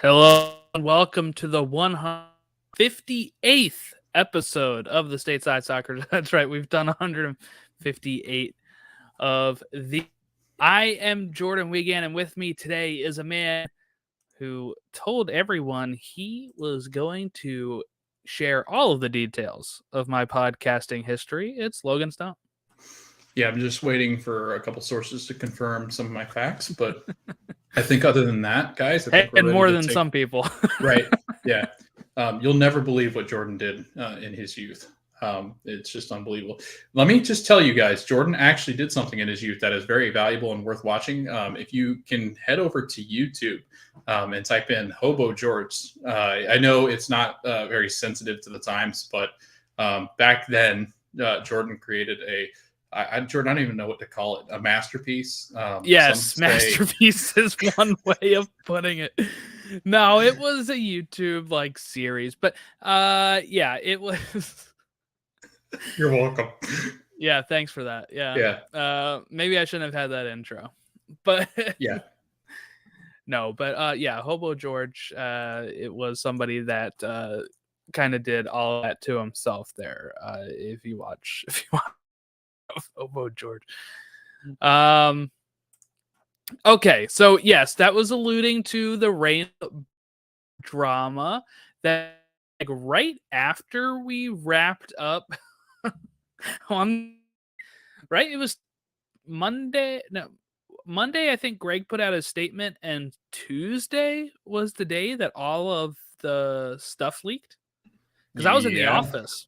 Hello and welcome to the 158th episode of the Stateside Soccer. That's right, we've done 158 of the. I am Jordan Wiegand, and with me today is a man who told everyone he was going to share all of the details of my podcasting history. It's Logan Stone. Yeah, I'm just waiting for a couple sources to confirm some of my facts, but I think other than that, guys, I think we're And ready more to than some people. Right. Yeah. You'll never believe what Jordan did in his youth. It's just unbelievable. Let me just tell you guys, Jordan actually did something in his youth that is very valuable and worth watching. If you can head over to YouTube and type in Hobo George. I know it's not very sensitive to the times, but back then, Jordan created Jordan, I don't even know what to call it. A masterpiece. Yes, masterpiece is one way of putting it. No, it was a YouTube series, but yeah, it was. You're welcome. Yeah, thanks for that. Yeah. Maybe I shouldn't have had that intro, but yeah. No, but yeah, Hobo George. It was somebody that kind of did all that to himself there. If you watch Hobo George. Okay, so yes, that was alluding to the Reyna drama that right after we wrapped up on right, it was Monday. No, Monday, I think Greg put out a statement, and Tuesday was the day that all of the stuff leaked. Because I was in the office.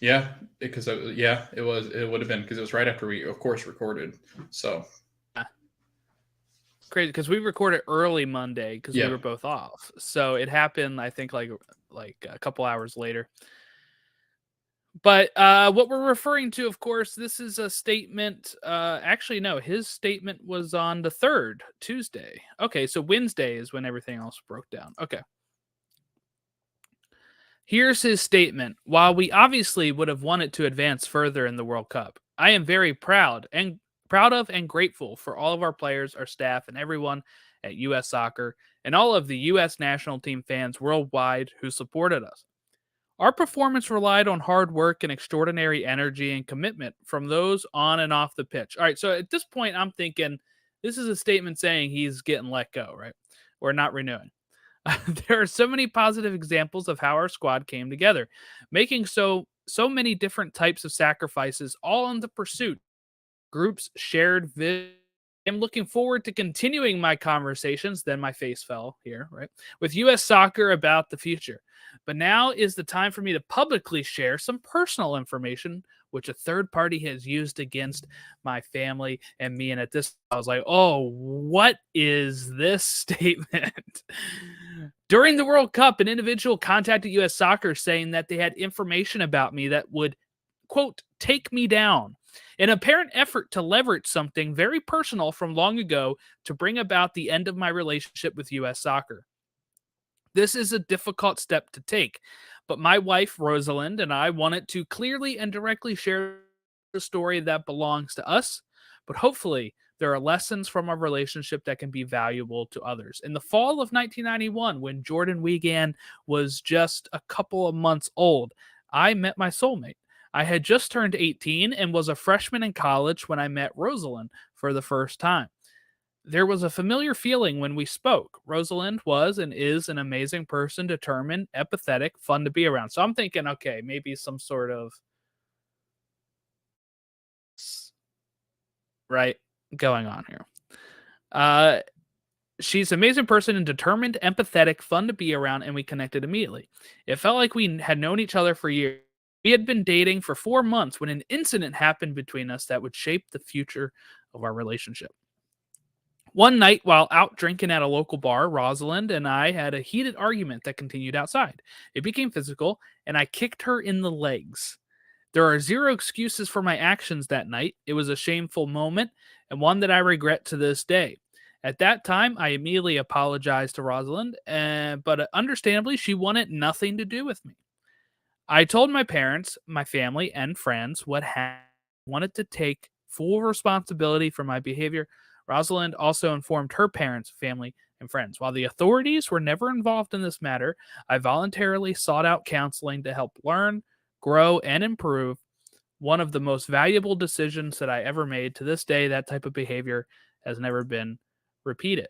Yeah, because it would have been because it was right after we, of course, recorded. So crazy because we recorded early Monday because we were both off. So it happened, I think, like a couple hours later. But what we're referring to, of course, this is a statement. Actually, no, his statement was on the 3rd, Tuesday. Okay, so Wednesday is when everything else broke down. Okay. Here's his statement. While we obviously would have wanted to advance further in the World Cup, I am very proud of and grateful for all of our players, our staff, and everyone at US Soccer and all of the US national team fans worldwide who supported us. Our performance relied on hard work and extraordinary energy and commitment from those on and off the pitch. All right, so at this point, I'm thinking this is a statement saying he's getting let go, right? Or not renewing. There are so many positive examples of how our squad came together, making so many different types of sacrifices, all in the pursuit. Groups shared vision. I'm looking forward to continuing my conversations. Then my face fell here, right? With US Soccer about the future. But now is the time for me to publicly share some personal information which a third party has used against my family and me. And at this, I was like, oh, what is this statement? During the World Cup, an individual contacted US Soccer saying that they had information about me that would, quote, take me down. An apparent effort to leverage something very personal from long ago to bring about the end of my relationship with US Soccer. This is a difficult step to take, but my wife, Rosalind, and I wanted to clearly and directly share the story that belongs to us, but hopefully there are lessons from our relationship that can be valuable to others. In the fall of 1991, when Jordan Wiegand was just a couple of months old, I met my soulmate. I had just turned 18 and was a freshman in college when I met Rosalind for the first time. There was a familiar feeling when we spoke. Rosalind was and is an amazing person, determined, empathetic, fun to be around. So I'm thinking, okay, maybe some sort of right going on here. She's an amazing person and determined, empathetic, fun to be around, and we connected immediately. It felt like we had known each other for years. We had been dating for 4 months when an incident happened between us that would shape the future of our relationship. One night, while out drinking at a local bar, Rosalind and I had a heated argument that continued outside. It became physical, and I kicked her in the legs. There are zero excuses for my actions that night. It was a shameful moment, and one that I regret to this day. At that time, I immediately apologized to Rosalind, but understandably, she wanted nothing to do with me. I told my parents, my family, and friends what happened. Wanted to take full responsibility for my behavior. Rosalind also informed her parents, family, and friends. While the authorities were never involved in this matter, I voluntarily sought out counseling to help learn, grow, and improve. One of the most valuable decisions that I ever made. To this day, that type of behavior has never been repeated.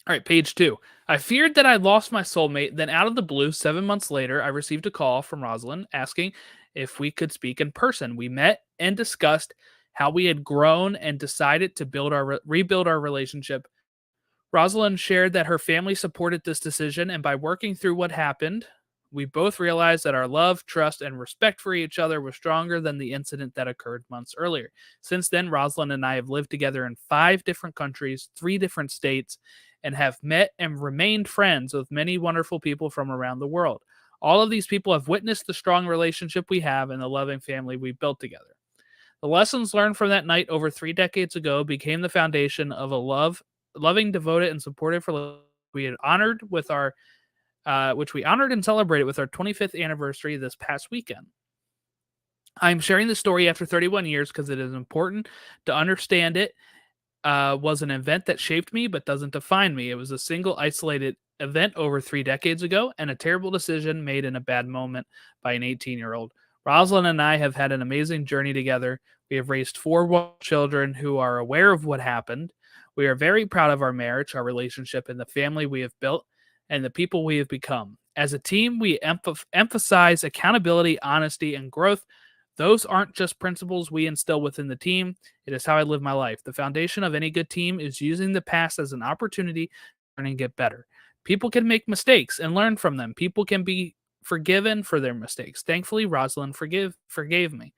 All right, page 2. I feared that I lost my soulmate. Then, out of the blue, 7 months later, I received a call from Rosalind asking if we could speak in person. We met and discussed how we had grown and decided to rebuild our relationship. Rosalind shared that her family supported this decision, and by working through what happened, we both realized that our love, trust, and respect for each other was stronger than the incident that occurred months earlier. Since then, Rosalind and I have lived together in 5 different countries, 3 different states, and have met and remained friends with many wonderful people from around the world. All of these people have witnessed the strong relationship we have and the loving family we built together. The lessons learned from that night over 3 decades ago became the foundation of a loving, devoted, and supportive relationship we had honored with our which we honored and celebrated with our 25th anniversary this past weekend. I'm sharing this story after 31 years because it is important to understand it was an event that shaped me but doesn't define me. It was a single isolated event over 3 decades ago and a terrible decision made in a bad moment by an 18-year-old. Rosalind and I have had an amazing journey together. We have raised 4 children who are aware of what happened. We are very proud of our marriage, our relationship, and the family we have built and the people we have become. As a team, we emphasize accountability, honesty, and growth. Those aren't just principles we instill within the team. It is how I live my life. The foundation of any good team is using the past as an opportunity to learn and get better. People can make mistakes and learn from them. People can be forgiven for their mistakes. Thankfully, Rosalind forgave me.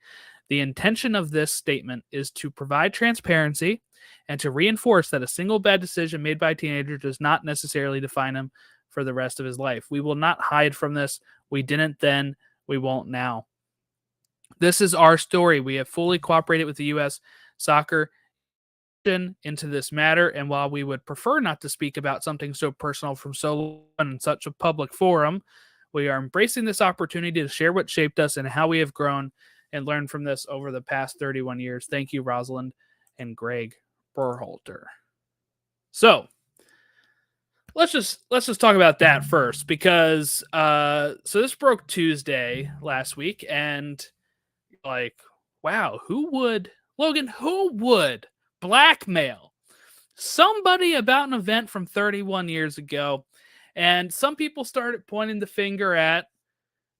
The intention of this statement is to provide transparency and to reinforce that a single bad decision made by a teenager does not necessarily define him for the rest of his life. We will not hide from this. We didn't then. We won't now. This is our story. We have fully cooperated with the U.S. Soccer into this matter, and while we would prefer not to speak about something so personal from so long in such a public forum, we are embracing this opportunity to share what shaped us and how we have grown and learned from this over the past 31 years. Thank you, Rosalind and Greg Berhalter. So let's just talk about that first, because so this broke Tuesday last week, and like, wow, who would blackmail somebody about an event from 31 years ago? And some people started pointing the finger at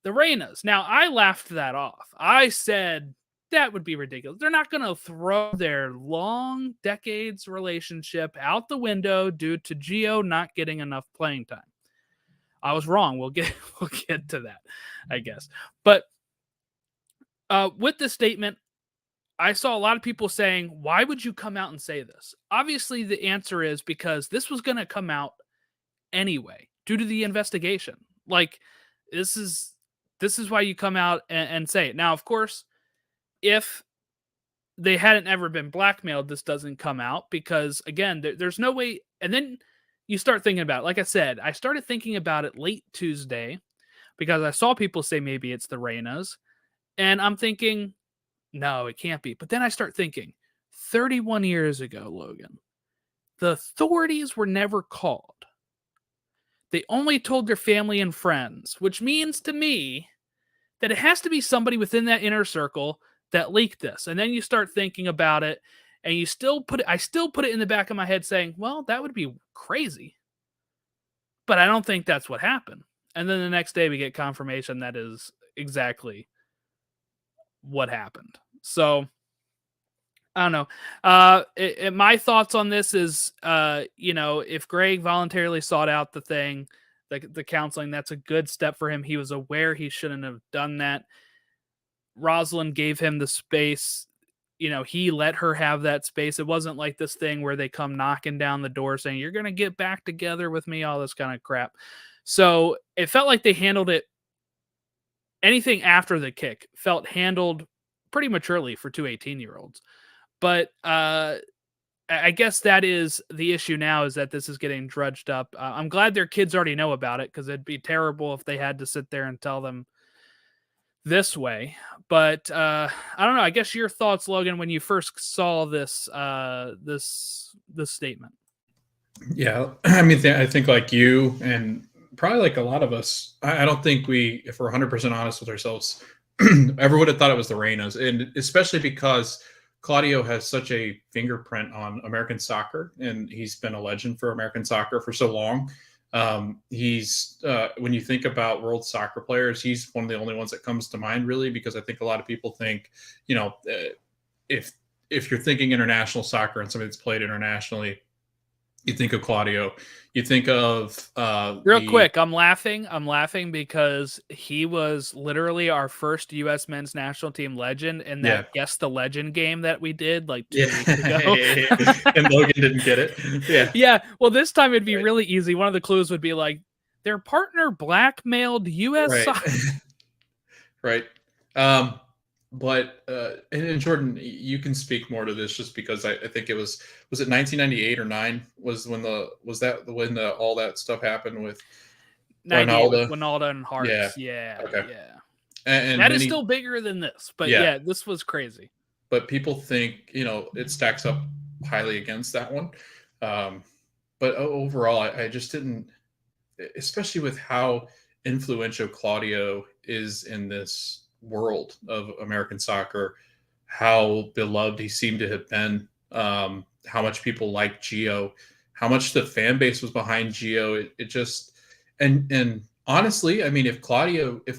the Reynas. Now, I laughed that off. I said that would be ridiculous. They're not going to throw their long decades relationship out the window due to Gio not getting enough playing time. I was wrong. We'll get to that, I guess. But with this statement, I saw a lot of people saying, why would you come out and say this? Obviously, the answer is because this was going to come out anyway due to the investigation. Like, this is why you come out and say it. Now, of course, if they hadn't ever been blackmailed, this doesn't come out because, again, there's no way. And then you start thinking about it. Like I said, I started thinking about it late Tuesday because I saw people say maybe it's the Reynas. And I'm thinking, no, it can't be. But then I start thinking, 31 years ago, Logan, the authorities were never called. They only told their family and friends, which means to me that it has to be somebody within that inner circle that leaked this. And then you start thinking about it, and I still put it in the back of my head saying, well, that would be crazy. But I don't think that's what happened. And then the next day we get confirmation that is exactly what happened. So I don't know. My thoughts on this is, if Greg voluntarily sought out the thing, the counseling, that's a good step for him. He was aware he shouldn't have done that. Rosalind gave him the space. He let her have that space. It wasn't like this thing where they come knocking down the door saying, you're going to get back together with me, all this kind of crap. So it felt like they handled it. Anything after the kick felt handled pretty maturely for 2 18-year-olds. But I guess that is the issue now, is that this is getting drudged up. I'm glad their kids already know about it, because it'd be terrible if they had to sit there and tell them this way. But I don't know. I guess your thoughts, Logan, when you first saw this this statement. Yeah, I mean, I think like you and probably like a lot of us, I don't think we, if we're 100% honest with ourselves, ever would have thought it was the Reynas, and especially because Claudio has such a fingerprint on American soccer, and he's been a legend for American soccer for so long. He's when you think about world soccer players, he's one of the only ones that comes to mind, really, because I think a lot of people think, you know, if if you're thinking international soccer and somebody that's played internationally, you think of Claudio. You think of Real quick, I'm laughing. I'm laughing because he was literally our first U.S. men's national team legend in yeah, that Guess the Legend game that we did like 2 yeah, weeks ago. and Logan didn't get it. Yeah, Yeah. Well, this time it'd be right, really easy. One of the clues would be like, their partner blackmailed U.S. right, soccer. right. But and Jordan, you can speak more to this just because I think it was it 1998 or 9 was when the all that stuff happened with 98 with Ronaldo. Winalda and Yeah. Hearts. Yeah. Okay. Yeah. And That is many still bigger than this. But yeah, yeah, this was crazy. but people think it stacks up highly against that one. Um, but overall, I just didn't, especially with how influential Claudio is in this world of American soccer, how beloved he seemed to have been, how much people liked Gio, how much the fan base was behind Gio. It just and honestly, I mean, if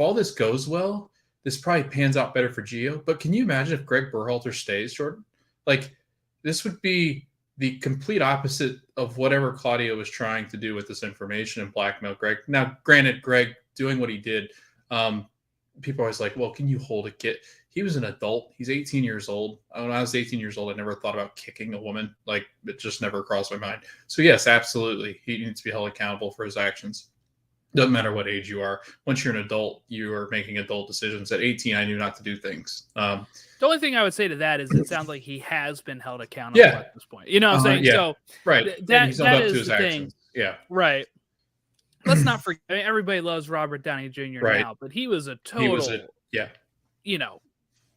all this goes well, this probably pans out better for Gio. But can you imagine if Greg Berhalter stays, Jordan? Like this would be the complete opposite of whatever Claudio was trying to do with this information and blackmail Greg. Now, granted, Greg doing what he did, people are always like, well, can you hold a kid? He was an adult. He's 18 years old. When I was 18 years old, I never thought about kicking a woman. Like, it just never crossed my mind. So, yes, absolutely. He needs to be held accountable for his actions. Doesn't matter what age you are. Once you're an adult, you are making adult decisions. At 18, I knew not to do things. The only thing I would say to that is it sounds like he has been held accountable Yeah. at this point. You know what I'm saying? Yeah. So Right. And he's held that up to is his the actions. thing. Yeah. Right. Let's not forget. I mean, everybody loves Robert Downey Jr. Right. now, but he was a He was total, yeah.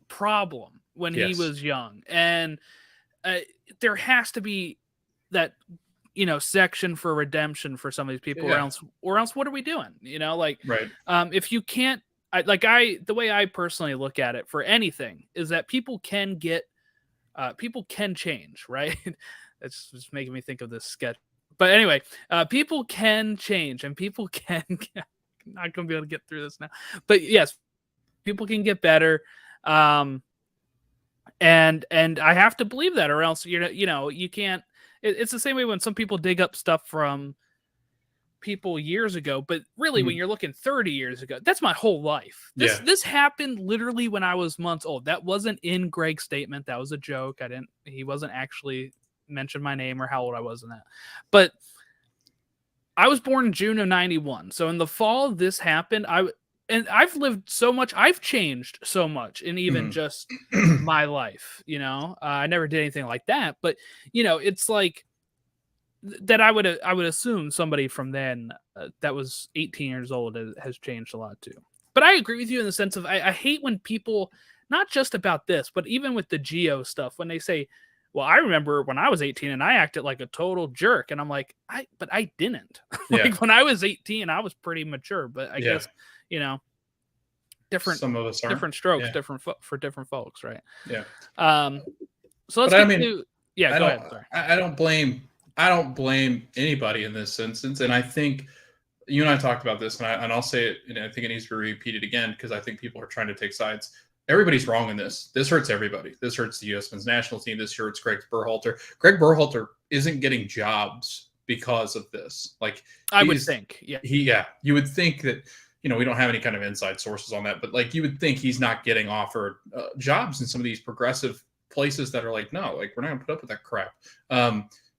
problem when he Yes. was young, and there has to be that section for redemption for some of these people, Yeah. or else what are we doing? Right. If you can't, the way I personally look at it for anything is that people can change, right? It's just making me think of this sketch. But anyway, people can change and people can I'm not going to be able to get through this now. But yes, people can get better. And I have to believe that, or else you can't. It's the same way when some people dig up stuff from people years ago, but really when you're looking 30 years ago, that's my whole life. This happened literally when I was months old. That wasn't in Greg's statement. That was a joke. He wasn't actually mentioned my name or how old I was in that. But I was born in June of 91. So in the fall this happened, I've lived so much. I've changed so much in even just my life, I never did anything like that, but it's like that I would assume somebody from then that was 18 years old has changed a lot too. But I agree with you in the sense of I hate when people, not just about this, but even with the Geo stuff, when they say, well, I remember when I was 18 and I acted like a total jerk. And I'm like, but I didn't. Like when I was 18, I was pretty mature, but I guess, different, some of us aren't. different strokes, for different folks. Right. Yeah. So let's get to, go ahead. Sorry. I don't blame anybody in this instance. And I think you and I talked about this, and I'll say it, and I think it needs to be repeated again, because I think people are trying to take sides. Everybody's wrong in this. This hurts everybody. This hurts the U.S. men's national team. This hurts Greg Berhalter. Greg Berhalter isn't getting jobs because of this. Like, I would think, you would think that, we don't have any kind of inside sources on that, but like you would think he's not getting offered jobs in some of these progressive places that are like, no, like we're not gonna put up with that crap.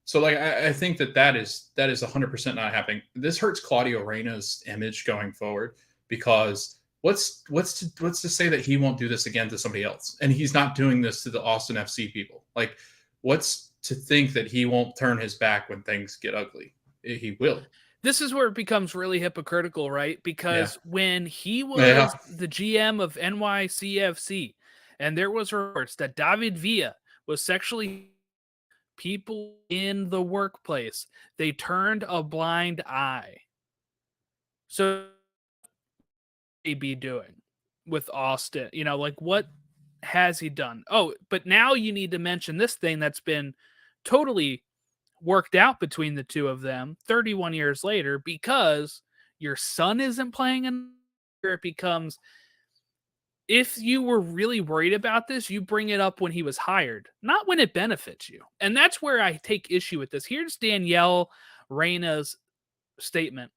So like I think that is 100% not happening. This hurts Claudio Reyna's image going forward, because what's to say that he won't do this again to somebody else, and he's not doing this to the Austin FC people? Like, what's to think that he won't turn his back when things get ugly? He will. This is where it becomes really hypocritical, right? Because when he was the GM of NYCFC, and there was reports that David Villa was sexually people in the workplace, they turned a blind eye. So he be doing with Austin? You know, like what has he done? Oh, but now you need to mention this thing that's been totally worked out between the two of them 31 years later because your son isn't playing, and it becomes, if you were really worried about this, you bring it up when he was hired, not when it benefits you. And that's where I take issue with this. Here's Danielle Reyna's statement.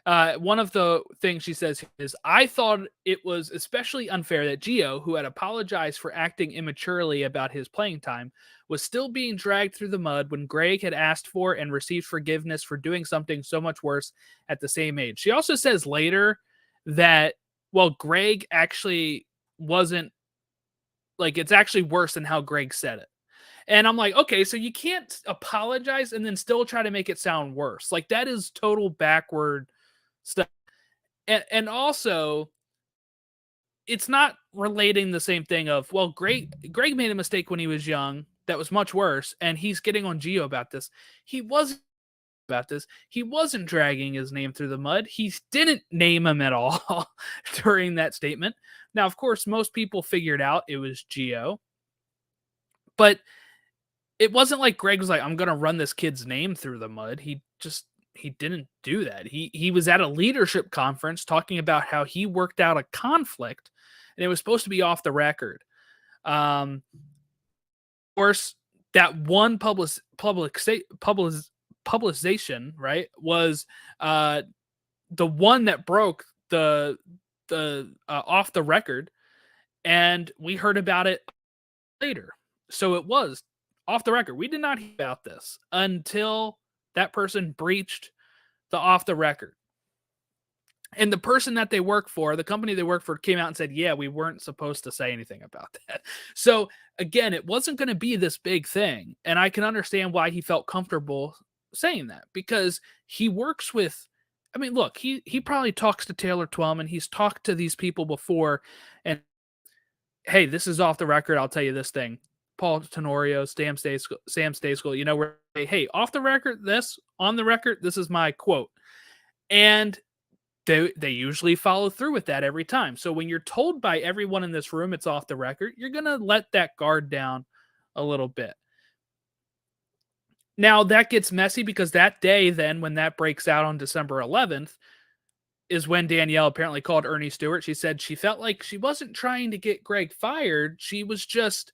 One of the things she says is, I thought it was especially unfair that Gio, who had apologized for acting immaturely about his playing time, was still being dragged through the mud when Greg had asked for and received forgiveness for doing something so much worse at the same age. She also says later that, well, Greg actually wasn't, like, it's actually worse than how Greg said it. And I'm like, okay, so you can't apologize and then still try to make it sound worse. Like, that is total backward stuff. And also, it's not relating the same thing of, well, Greg made a mistake when he was young that was much worse, and he's getting on Gio about this. He wasn't about this. He wasn't dragging his name through the mud. He didn't name him at all during that statement. Now, of course, most people figured out it was Gio, but it wasn't like Greg was like, I'm going to run this kid's name through the mud. He didn't do that. He was at a leadership conference talking about how he worked out a conflict, and it was supposed to be off the record. Of course, that one publication, right, was the one that broke the off the record, and we heard about it later. So it was off the record. We did not hear about this until that person breached the off the record. And the person that they work for, the company they work for, came out and said, yeah, we weren't supposed to say anything about that. So again, it wasn't going to be this big thing. And I can understand why he felt comfortable saying that, because he works with, I mean, look, he probably talks to Taylor Twellman. He's talked to these people before. And hey, this is off the record. I'll tell you this thing. Paul Tenorio, Sam Stayskool, you know, where, hey, off the record, this, on the record, this is my quote. And they usually follow through with that every time. So when you're told by everyone in this room it's off the record, you're going to let that guard down a little bit. Now, that gets messy because that day then, when that breaks out on December 11th, is when Danielle apparently called Ernie Stewart. She said she felt like she wasn't trying to get Greg fired. She was just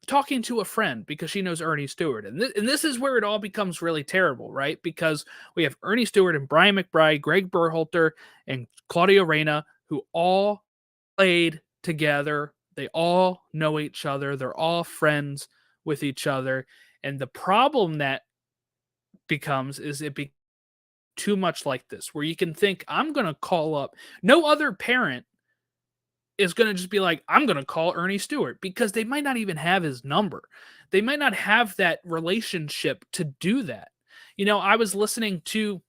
talking to a friend because she knows Ernie Stewart. And this is where it all becomes really terrible, right? Because we have Ernie Stewart and Brian McBride, Greg Berhalter, and Claudio Reyna, who all played together. They all know each other. They're all friends with each other. And the problem that becomes is it becomes too much like this, where you can think, I'm going to call up. No other parent is going to just be like, I'm going to call Ernie Stewart, because they might not even have his number. They might not have that relationship to do that. You know, I was listening to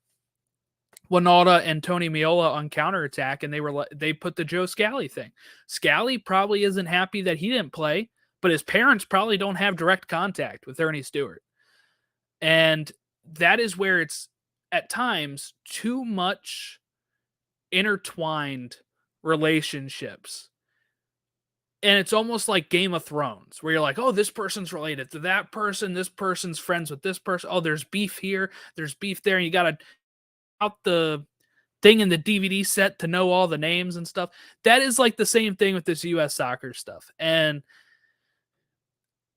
Winalda and Tony Meola on Counterattack, and they put the Joe Scally thing. Scally probably isn't happy that he didn't play, but his parents probably don't have direct contact with Ernie Stewart. And that is where it's at times too much intertwined relationships. And it's almost like Game of Thrones, where you're like, oh, this person's related to that person. This person's friends with this person. Oh, there's beef here. There's beef there. And you got to out the thing in the DVD set to know all the names and stuff. That is like the same thing with this US soccer stuff. And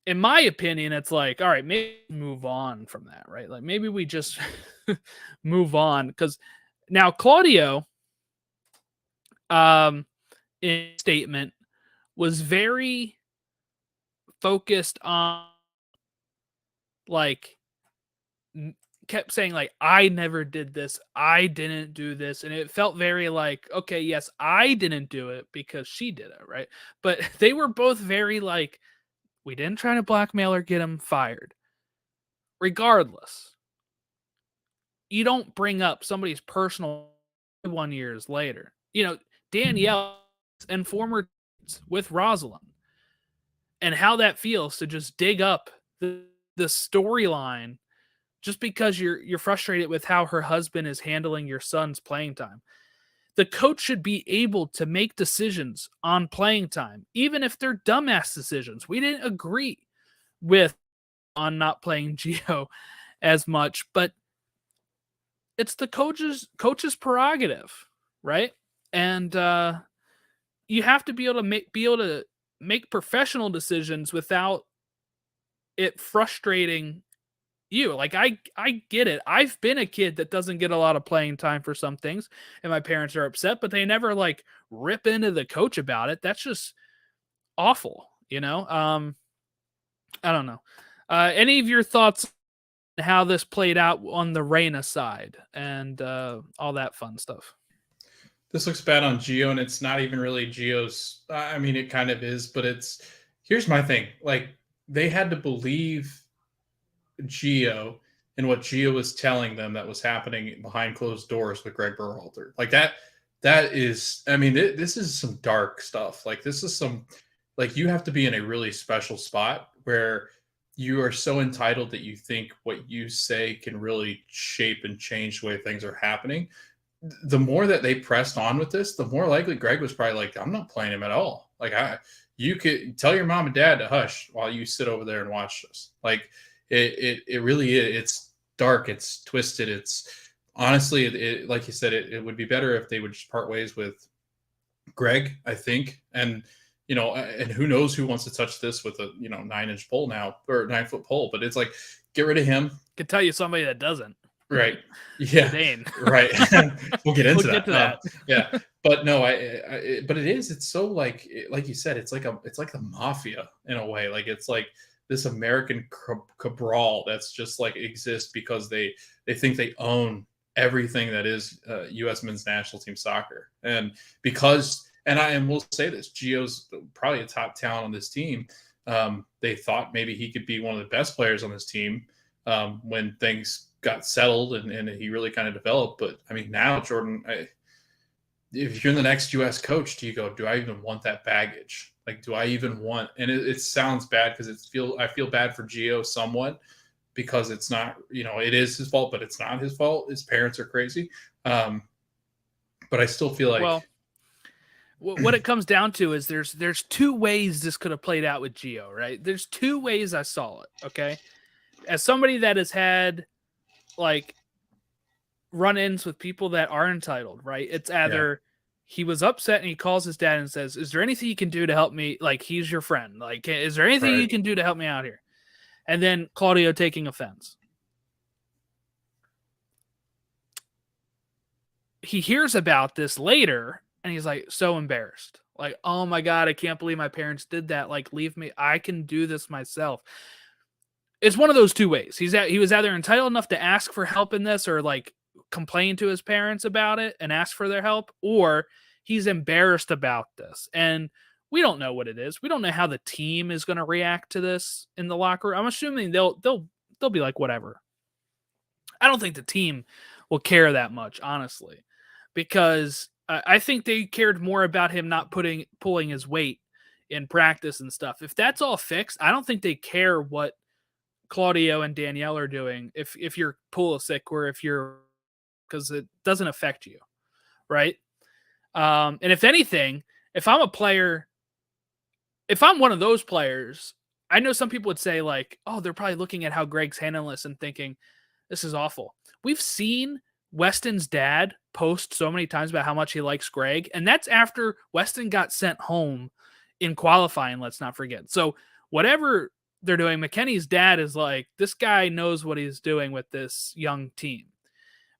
in my opinion, it's like, all right, maybe move on from that, right? Like maybe we just move on. Because now Claudio, in statement, was very focused on, like, kept saying, like, I never did this. I didn't do this. And it felt very like, okay, yes, I didn't do it because she did it, right? But they were both very like, we didn't try to blackmail or get him fired. Regardless, you don't bring up somebody's personal 1 years later. You know, Danielle and former with Rosalind. and how that feels to just dig up the storyline just because you're frustrated with how her husband is handling your son's playing time. The coach should be able to make decisions on playing time, even if they're dumbass decisions. We didn't agree with on not playing Gio as much, but it's the coach's prerogative, right? And you have to be able to make professional decisions without it frustrating you. Like I get it. I've been a kid that doesn't get a lot of playing time for some things, and my parents are upset, but they never like rip into the coach about it. That's just awful, you know? I don't know. Any of your thoughts on how this played out on the Reyna side and all that fun stuff? This looks bad on Gio, and it's not even really Gio's. I mean, it kind of is, but here's my thing. Like, they had to believe Gio and what Gio was telling them that was happening behind closed doors with Greg Berhalter. Like that is, I mean, this is some dark stuff. Like, this is some, like, you have to be in a really special spot where you are so entitled that you think what you say can really shape and change the way things are happening. The more that they pressed on with this, the more likely Greg was probably like, I'm not playing him at all. Like, you could tell your mom and dad to hush while you sit over there and watch this. Like, it really is. It's dark. It's twisted. It's honestly, like you said, it would be better if they would just part ways with Greg, I think. And, you know, and who knows who wants to touch this with a, 9-inch pole now, or 9-foot pole, but it's like, get rid of him. Could tell you somebody that doesn't. Right. Yeah. Zidane. Right. We'll get into Get to that. Yeah. But no, but it's so like you said, it's like the mafia in a way. Like, it's like this American cabal that's just like exists because they think they own everything that is U.S. men's national team soccer. And because, and we'll say this, Gio's probably a top talent on this team. They thought maybe he could be one of the best players on this team when things got settled and he really kind of developed. But I mean, now Jordan, if you're the next U.S. coach, do I even want that baggage? Like, do I even want? And it sounds bad because I feel bad for Gio somewhat because it's not, it is his fault, but it's not his fault. His parents are crazy. But I still feel like, well, what it comes down to is there's two ways this could have played out with Gio, right? There's two ways I saw it. Okay, as somebody that has had like run-ins with people that are entitled, right? It's either he was upset and he calls his dad and says, "Is there anything you can do to help me? Like, he's your friend. Like, is there anything you can do to help me out here?" And then Claudio taking offense. He hears about this later and he's like so embarrassed. Like, "Oh my God, I can't believe my parents did that. Like, leave me. I can do this myself." It's one of those two ways. He was either entitled enough to ask for help in this or like complain to his parents about it and ask for their help, or he's embarrassed about this. And we don't know what it is. We don't know how the team is going to react to this in the locker room. I'm assuming they'll be like, whatever. I don't think the team will care that much, honestly, because I think they cared more about him not pulling his weight in practice and stuff. If that's all fixed, I don't think they care what Claudio and Danielle are doing if you're Pulisic or because it doesn't affect you, right? And if anything, if I'm one of those players, I know some people would say like, "Oh, they're probably looking at how Greg's handling this and thinking this is awful." We've seen Weston's dad post so many times about how much he likes Greg, and that's after Weston got sent home in qualifying, let's not forget. So whatever they're doing, McKennie's dad is like, this guy knows what he's doing with this young team.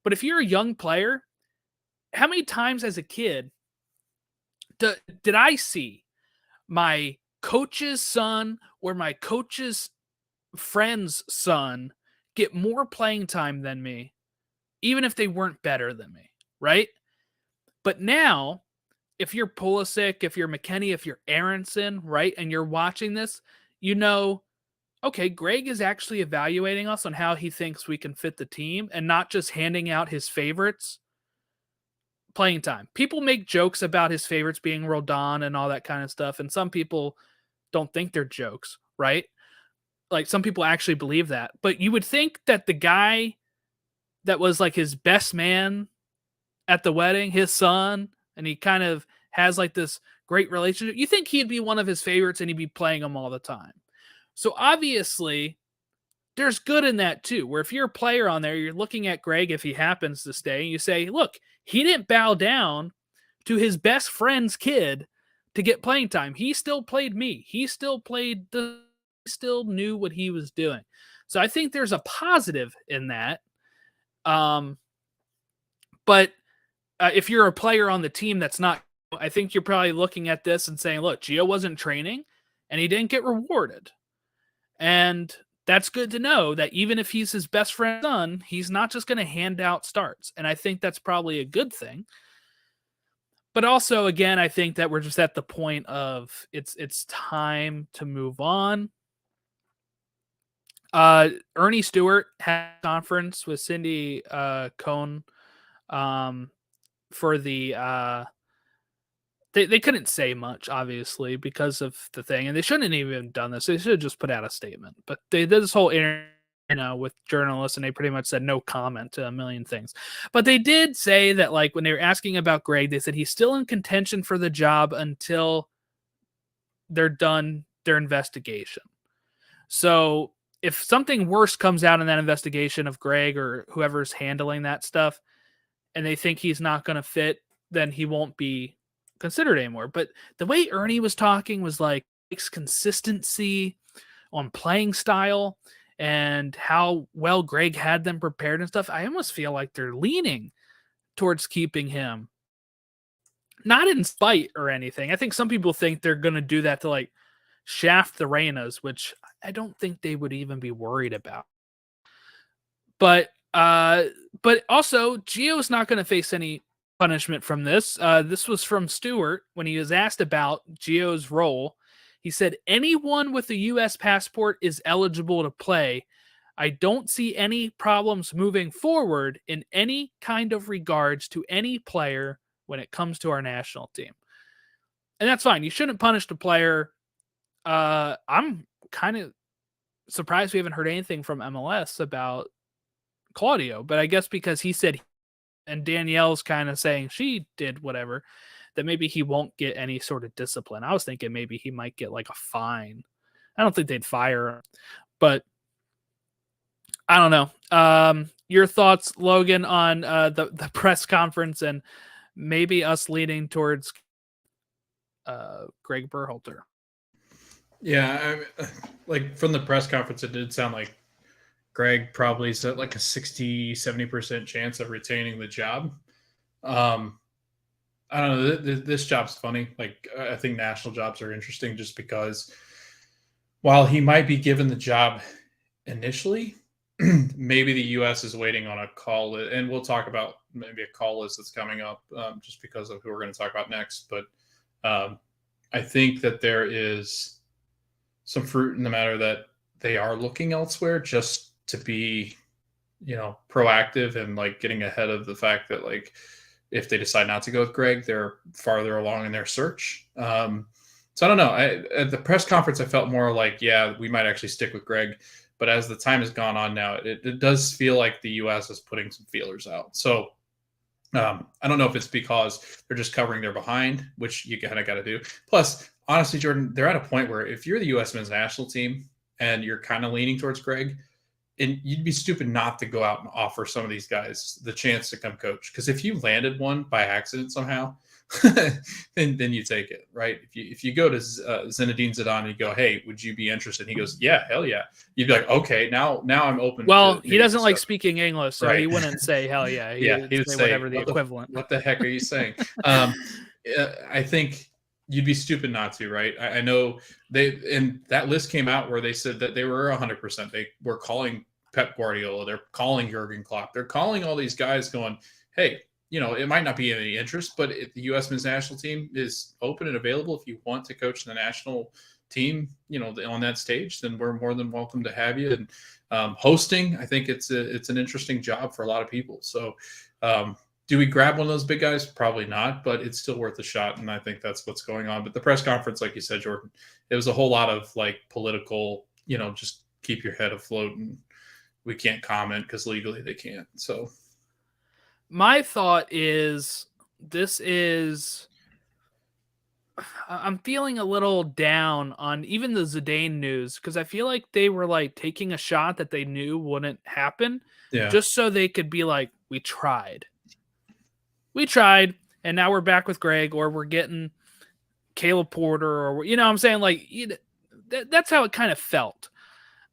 But if you're a young player, how many times as a kid did I see my coach's son or my coach's friend's son get more playing time than me, even if they weren't better than me, right? But now, if you're Pulisic, if you're McKennie, if you're Aronson, right, and you're watching this, okay, Greg is actually evaluating us on how he thinks we can fit the team and not just handing out his favorites playing time. People make jokes about his favorites being Roldan and all that kind of stuff, and some people don't think they're jokes, right? Like some people actually believe that. But you would think that the guy that was like his best man at the wedding, his son, and he kind of has like this great relationship, you think he'd be one of his favorites and he'd be playing him all the time. So obviously, there's good in that too, where if you're a player on there, you're looking at Greg if he happens to stay, and you say, look, he didn't bow down to his best friend's kid to get playing time. He still played me. He still still knew what he was doing. So I think there's a positive in that. But if you're a player on the team that's not, I think you're probably looking at this and saying, look, Gio wasn't training and he didn't get rewarded. And that's good to know that even if he's his best friend's son, he's not just going to hand out starts. And I think that's probably a good thing. But also, again, I think that we're just at the point of it's time to move on. Ernie Stewart had a conference with Cindy Cohn for the they couldn't say much, obviously, because of the thing, and they shouldn't have even done this. They should have just put out a statement. But they did this whole interview, with journalists, and they pretty much said no comment to a million things. But they did say that, like, when they were asking about Greg, they said he's still in contention for the job until they're done their investigation. So if something worse comes out in that investigation of Greg or whoever's handling that stuff, and they think he's not going to fit, then he won't be considered anymore. But the way Ernie was talking was like consistency on playing style and how well Greg had them prepared and stuff. I almost feel like they're leaning towards keeping him, not in spite or anything. I think some people think they're going to do that to like shaft the Reynas, which I don't think they would even be worried about. But also Gio's not going to face any punishment from this. This was from Stewart when he was asked about Gio's role. He said, anyone with a U.S. passport is eligible to play. I don't see any problems moving forward in any kind of regards to any player when it comes to our national team. And that's fine. You shouldn't punish the player. I'm kind of surprised we haven't heard anything from MLS about Claudio, but I guess because he said, and Danielle's kind of saying she did whatever, that maybe he won't get any sort of discipline. I was thinking maybe he might get like a fine. I don't think they'd fire him, but I don't know. Your thoughts, Logan, on the press conference and maybe us leaning towards Greg Berhalter? Yeah, like from the press conference, it did sound like Greg probably said like a 60-70% chance of retaining the job. I don't know. This job's funny. Like, I think national jobs are interesting just because while he might be given the job initially, maybe the U.S. is waiting on a call. And we'll talk about maybe a call list that's coming up just because of who we're going to talk about next. But I think that there is some fruit in the matter that they are looking elsewhere just to be, proactive and like getting ahead of the fact that like, if they decide not to go with Greg, they're farther along in their search. So I don't know. At the press conference, I felt more like, yeah, we might actually stick with Greg. But as the time has gone on now, it does feel like the U.S. is putting some feelers out. So I don't know if it's because they're just covering their behind, which you kind of got to do. Plus, honestly, Jordan, they're at a point where if you're the U.S. men's national team and you're kind of leaning towards Greg, and you'd be stupid not to go out and offer some of these guys the chance to come coach. Because if you landed one by accident somehow, then you take it, right? If you go to Zinedine Zidane and you go, hey, would you be interested? And he goes, yeah, hell yeah. You'd be like, okay, now I'm open. Well, he doesn't like speaking English, so right. He wouldn't say hell yeah. He would say whatever the equivalent. What the heck are you saying? I think you'd be stupid not to, right? I know and that list came out where they said that they were 100%. They were calling Pep Guardiola. They're calling Jurgen Klopp. They're calling all these guys going, hey, it might not be any interest, but if the U.S. men's national team is open and available, if you want to coach the national team, on that stage, then we're more than welcome to have you. And hosting, I think it's an interesting job for a lot of people. So Do we grab one of those big guys? Probably not, but it's still worth a shot, and I think that's what's going on. But the press conference, like you said, Jordan, it was a whole lot of like political, just keep your head afloat, and we can't comment because legally they can't. So my thought is I'm feeling a little down on even the Zidane news because I feel like they were like taking a shot that they knew wouldn't happen yeah, just so they could be like, we tried, and now we're back with Greg, or we're getting Caleb Porter, or what I'm saying, like that's how it kind of felt.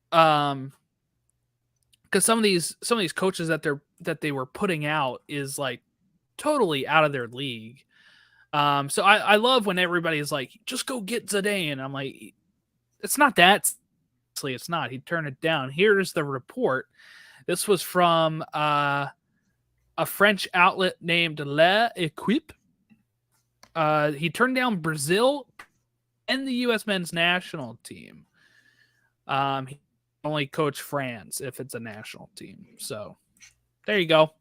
Because some of these coaches that they were putting out is like totally out of their league. So I love when everybody's like, just go get Zidane. I'm like, it's not that. It's not. He turned it down. Here's the report. This was from a French outlet named L'Equipe. He turned down Brazil and the U.S. men's national team. He only coach France if it's a national team. So there you go.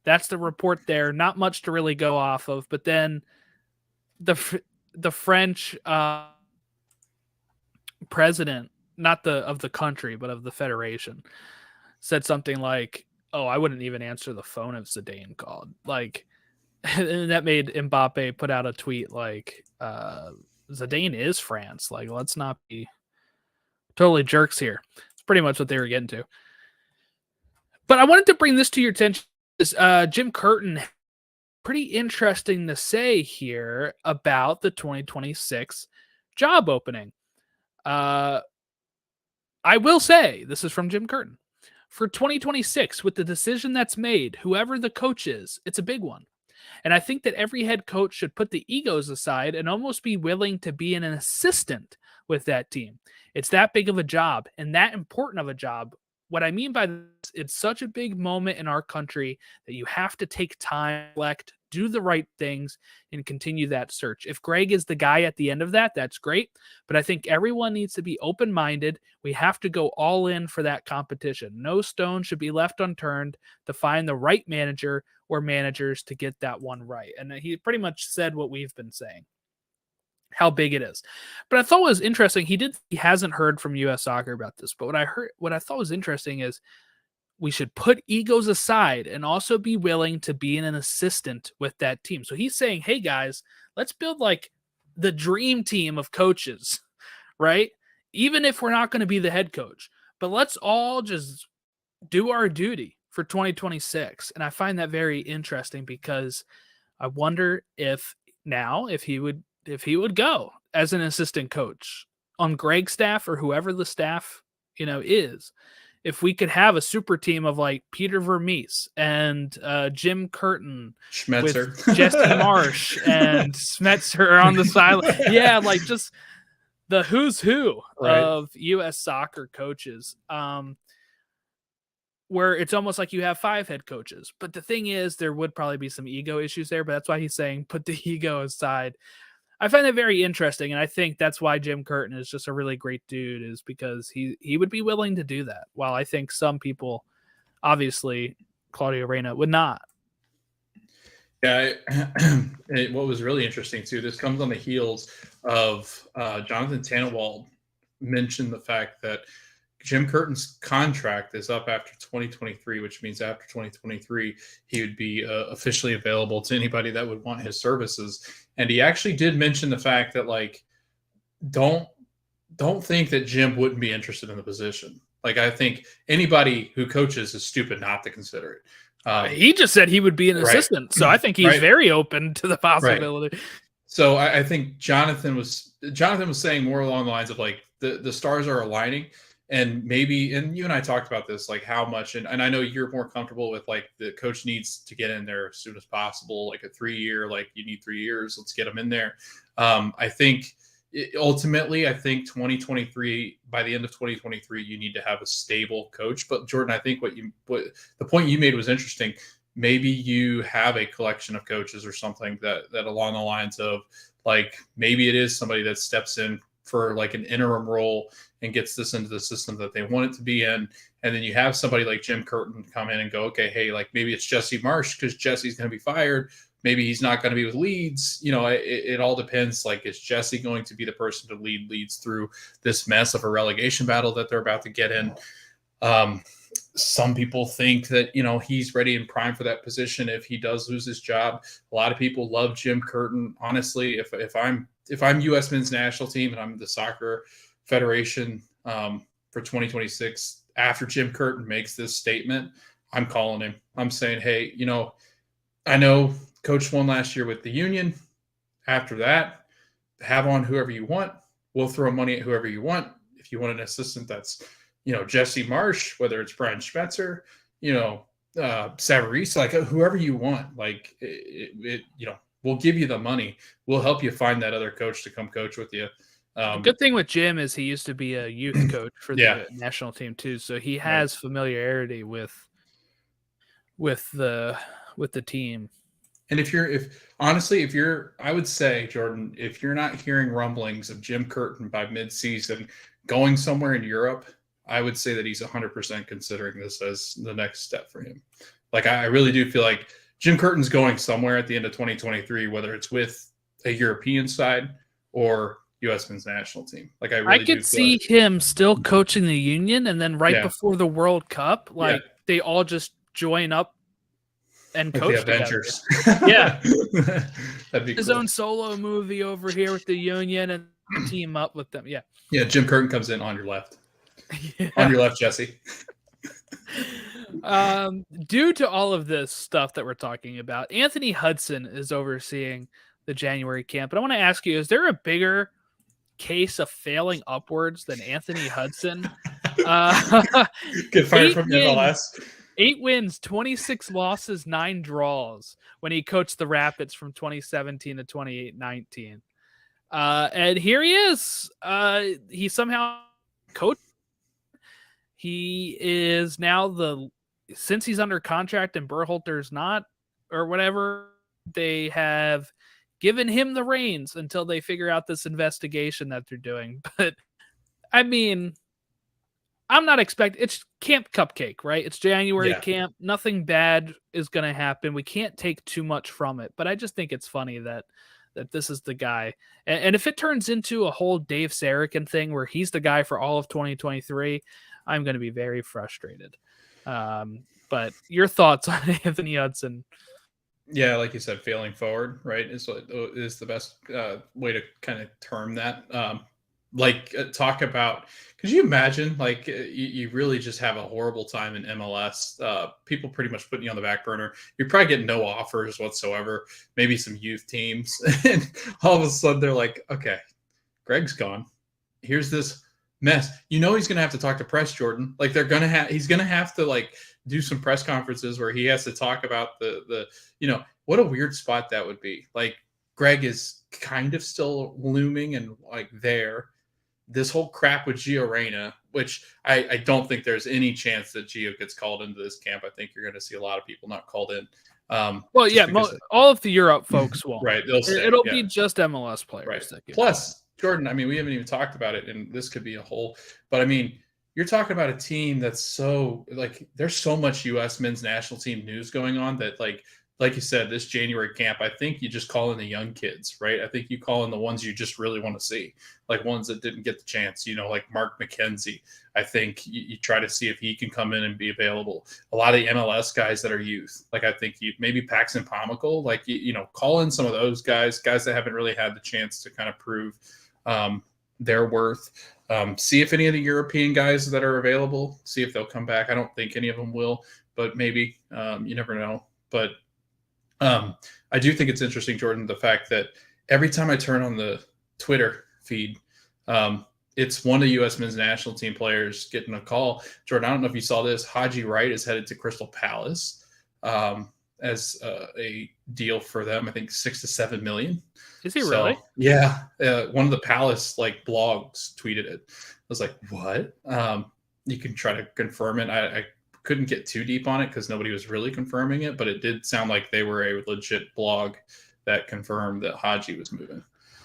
That's the report there. Not much to really go off of. But then the French president, not of the country, but of the federation, said something like, "Oh, I wouldn't even answer the phone if Zidane called." Like, and that made Mbappe put out a tweet like, "Zidane is France. Like, let's not be totally jerks here." It's pretty much what they were getting to. But I wanted to bring this to your attention. Jim Curtin, pretty interesting to say here about the 2026 job opening. I will say, this is from Jim Curtin. For 2026, with the decision that's made, whoever the coach is, it's a big one. And I think that every head coach should put the egos aside and almost be willing to be an assistant with that team. It's that big of a job and that important of a job. What I mean by this, it's such a big moment in our country that you have to take time, reflect, do the right things, and continue that search. If Greg is the guy at the end of that, that's great. But I think everyone needs to be open-minded. We have to go all in for that competition. No stone should be left unturned to find the right manager or managers to get that one right. And he pretty much said what we've been saying, how big it is. But I thought was interesting. He hasn't heard from US Soccer about this, but what I thought was interesting is we should put egos aside and also be willing to be an assistant with that team. So he's saying, hey guys, let's build like the dream team of coaches, right? Even if we're not going to be the head coach, but let's all just do our duty for 2026. And I find that very interesting because I wonder if he would go as an assistant coach on Greg's staff or whoever the staff, is. If we could have a super team of like Peter Vermees and Jim Curtin Schmetzer, with Jesse Marsh and Schmetzer on the sideline. Yeah, like just the who's who of U.S. soccer coaches. Where it's almost like you have 5 head coaches. But the thing is, there would probably be some ego issues there, but that's why he's saying put the ego aside. I find that very interesting, and I think that's why Jim Curtin is just a really great dude, is because he would be willing to do that, while I think some people, obviously, Claudio Reyna, would not. Yeah, what was really interesting, too, this comes on the heels of Jonathan Tannenwald mentioned the fact that Jim Curtin's contract is up after 2023, which means after 2023, he would be officially available to anybody that would want his services. And he actually did mention the fact that, like, don't think that Jim wouldn't be interested in the position. Like, I think anybody who coaches is stupid not to consider it. He just said he would be an assistant, so I think he's very open to the possibility. Right. So I think Jonathan was saying more along the lines of like the stars are aligning. And maybe, and you and I talked about this, like how much, and I know you're more comfortable with like the coach needs to get in there as soon as possible, like a 3-year, like you need 3 years, let's get them in there. I think ultimately, I think 2023, by the end of 2023, you need to have a stable coach. But Jordan, I think the point you made was interesting. Maybe you have a collection of coaches or something that along the lines of like, maybe it is somebody that steps in for like an interim role and gets this into the system that they want it to be in. And then you have somebody like Jim Curtin come in and go, okay, hey, like maybe it's Jesse Marsh because Jesse's going to be fired. Maybe he's not going to be with Leeds. You know, it all depends. Like, is Jesse going to be the person to lead Leeds through this mess of a relegation battle that they're about to get in? Some people think that, you know, he's ready and prime for that position if he does lose his job. A lot of people love Jim Curtin. Honestly, if I'm U.S. men's national team and I'm the soccer federation for 2026, after Jim Curtin makes this statement, I'm calling him. I'm saying, hey, you know, I know Coach won last year with the union. After that, have on whoever you want. We'll throw money at whoever you want. If you want an assistant that's, you know, Jesse Marsh, whether it's Brian Schmetzer, you know, Savarese, like whoever you want, like you know, we'll give you the money. We'll help you find that other coach to come coach with you. The good thing with Jim is he used to be a youth coach for the national team too, so he has familiarity with the team. And I would say, Jordan, if you're not hearing rumblings of Jim Curtin by mid-season going somewhere in Europe, I would say that he's 100% considering this as the next step for him. Like, I really do feel like Jim Curtin's going somewhere at the end of 2023, whether it's with a European side or U.S. men's national team. Like, I could see him still coaching the union, and then before the World Cup, they all just join up and like coach the Avengers. Together. Yeah, that'd be his cool. own solo movie over here with the union and team up with them. Yeah. Jim Curtin comes in on your left. Yeah. On your left, Jesse. Due to all of this stuff that we're talking about, Anthony Hudson is overseeing the January camp. But I want to ask you, is there a bigger case of failing upwards than Anthony Hudson? Get fired from MLS. 8 wins, 26 losses, 9 draws when he coached the Rapids from 2017 to 2019. And here he is. He somehow coached. He is now since he's under contract and Berhalter's not, or whatever, they have given him the reins until they figure out this investigation that they're doing. But I mean, I'm not expecting, it's Camp Cupcake, right? It's January camp. Nothing bad is going to happen. We can't take too much from it, but I just think it's funny that this is the guy. And if it turns into a whole Dave Sarachan thing where he's the guy for all of 2023, I'm going to be very frustrated. But your thoughts on Anthony Hudson? Yeah, like you said, failing forward, right, is the best way to kind of term that. Talk about, could you imagine, like, you really just have a horrible time in MLS, people pretty much putting you on the back burner. You're probably getting no offers whatsoever, maybe some youth teams. And all of a sudden they're like, okay, Greg's gone. Here's this mess. You know, he's going to have to talk to press, Jordan. Like, he's going to have to, like, do some press conferences where he has to talk about the you know, what a weird spot that would be. Like, Greg is kind of still looming and like there. This whole crap with Gio Reyna, which I don't think there's any chance that Gio gets called into this camp. I think you're going to see a lot of people not called in. Well, yeah, all of the Europe folks won't. Right. It'll be just MLS players. Right. Plus, Jordan, I mean, we haven't even talked about it, and this could be a whole, but I mean, you're talking about a team that's so, like, there's so much U.S. men's national team news going on that, like you said, this January camp, I think you just call in the young kids, right? I think you call in the ones you just really want to see, like ones that didn't get the chance, you know, like Mark McKenzie. I think you try to see if he can come in and be available. A lot of the MLS guys that are youth, like I think maybe Paxton Pomical, like, you know, call in some of those guys that haven't really had the chance to kind of prove their worth. See if any of the European guys that are available, see if they'll come back. I don't think any of them will, but maybe, you never know. But I do think it's interesting, Jordan, the fact that every time I turn on the Twitter feed, it's one of the U.S. men's national team players getting a call. Jordan, I don't know if you saw this. Haji Wright is headed to Crystal Palace as a deal for them. I think $6 to $7 million. Is he really? Yeah. One of the Palace blogs tweeted it. I was like, what? You can try to confirm it. I couldn't get too deep on it because nobody was really confirming it, but it did sound like they were a legit blog that confirmed that Haji was moving.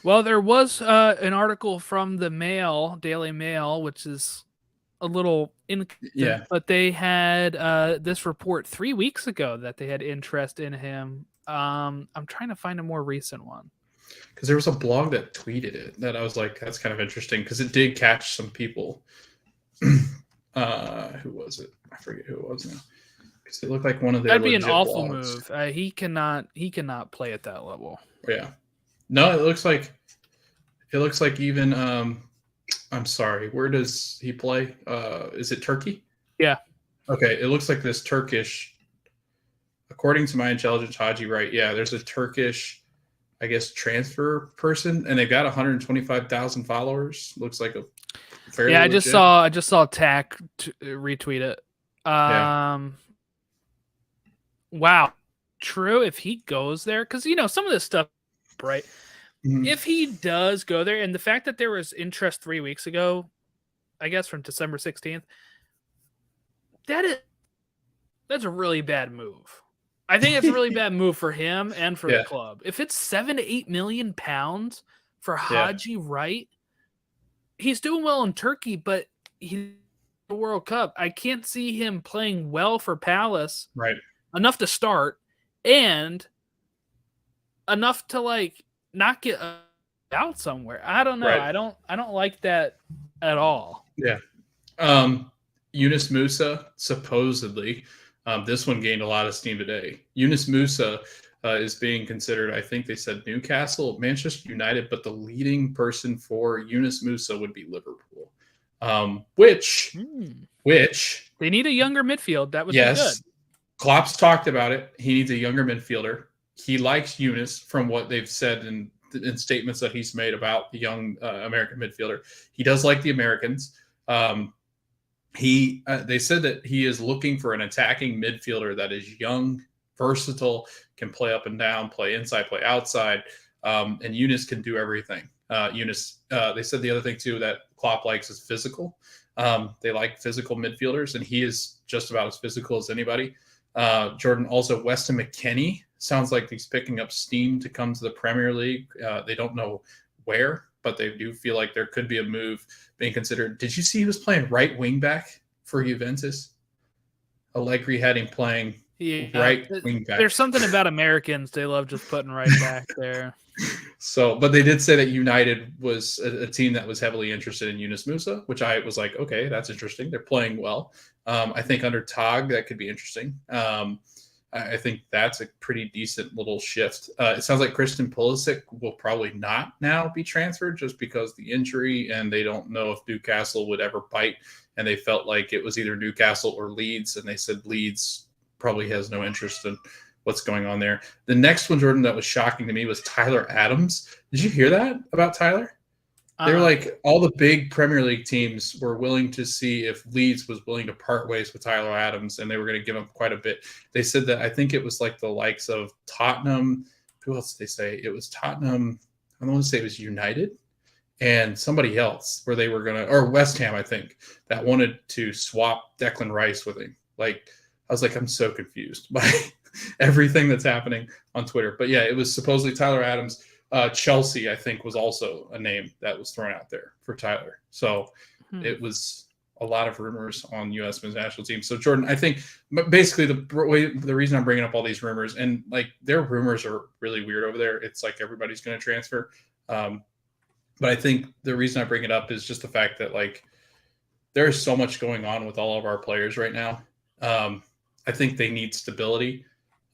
Well, there was an article from the Mail, Daily Mail, which is a little inconsistent, but they had this report 3 weeks ago that they had interest in him. I'm trying to find a more recent one. Because there was a blog that tweeted it that I was like, that's kind of interesting because it did catch some people. Who was it? I forget who it was now. Because it looked like one of their That'd be an awful blogs. move. He cannot play at that level. Yeah. No, it looks like even I'm sorry, where does he play? Is it Turkey? Yeah. Okay, it looks like this Turkish, according to my intelligence, Haji, right? Yeah, there's a Turkish, I guess, transfer person, and they've got 125,000 followers. Looks like a fairly I legit. just saw Tack retweet it. Wow, true. If he goes there, because some of this stuff, right? Mm-hmm. If he does go there, and the fact that there was interest 3 weeks ago, I guess from December 16th, that's a really bad move. I think it's a really bad move for him and for the club. If it's £7 to £8 million for Haji Wright, he's doing well in Turkey, but he's the World Cup. I can't see him playing well for Palace, right? Enough to start and enough to not get out somewhere. I don't know. Right. I don't like that at all. Yeah. Yunus Musa supposedly. This one gained a lot of steam today. Yunus Musa is being considered, I think they said Newcastle, Manchester United, but the leading person for Yunus Musa would be Liverpool. Which they need a younger midfield. That would be good. Klopp's talked about it. He needs a younger midfielder. He likes Yunus from what they've said in statements that he's made about the young American midfielder. He does like the Americans. They said that he is looking for an attacking midfielder that is young, versatile, can play up and down, play inside, play outside, and Yunus can do everything. Yunus, they said the other thing too that Klopp likes is physical. They like physical midfielders, and he is just about as physical as anybody. Jordan, also Weston McKennie sounds like he's picking up steam to come to the Premier League. They don't know where, but they do feel like there could be a move being considered. Did you see he was playing right wing back for Juventus? Allegri had him playing right wing back. There's something about Americans. They love just putting right back there. So, but they did say that United was a team that was heavily interested in Yunus Musa, which I was like, okay, that's interesting. They're playing well. I think under Tog, that could be interesting. I think that's a pretty decent little shift. It sounds like Christian Pulisic will probably not now be transferred just because the injury, and they don't know if Newcastle would ever bite. And they felt like it was either Newcastle or Leeds, and they said Leeds probably has no interest in what's going on there. The next one, Jordan, that was shocking to me was Tyler Adams. Did you hear that about Tyler? They were like, all the big Premier League teams were willing to see if Leeds was willing to part ways with Tyler Adams, and they were going to give him quite a bit. They said that, I think it was like the likes of Tottenham. Who else did they say? It was Tottenham. I don't want to say it was United and somebody else where they were going to, or West Ham, I think, that wanted to swap Declan Rice with him. Like, I was like, I'm so confused by everything that's happening on Twitter. But yeah, it was supposedly Tyler Adams. Chelsea, I think, was also a name that was thrown out there for Tyler. So it was a lot of rumors on U.S. men's national team. So Jordan, I think basically the reason I'm bringing up all these rumors, and like their rumors are really weird over there. It's like everybody's going to transfer. But I think the reason I bring it up is just the fact that like there is so much going on with all of our players right now. I think they need stability.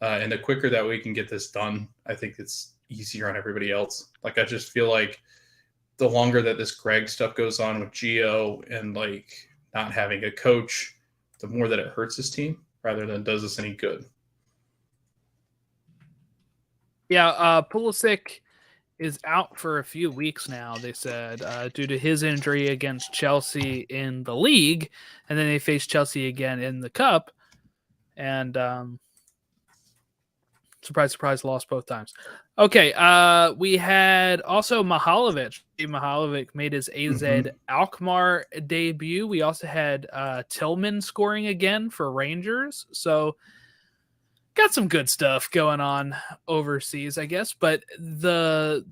And the quicker that we can get this done, I think it's easier on everybody else. Like, I just feel like the longer that this Greg stuff goes on with Gio and like not having a coach, the more that it hurts his team rather than does us any good. Yeah, Pulisic is out for a few weeks now, they said, due to his injury against Chelsea in the league, and then they face Chelsea again in the cup, and surprise, surprise, lost both times. Okay, we had also Mihalovic. Mihalovic made his AZ Alkmaar debut. We also had Tillman scoring again for Rangers. So got some good stuff going on overseas, I guess. But the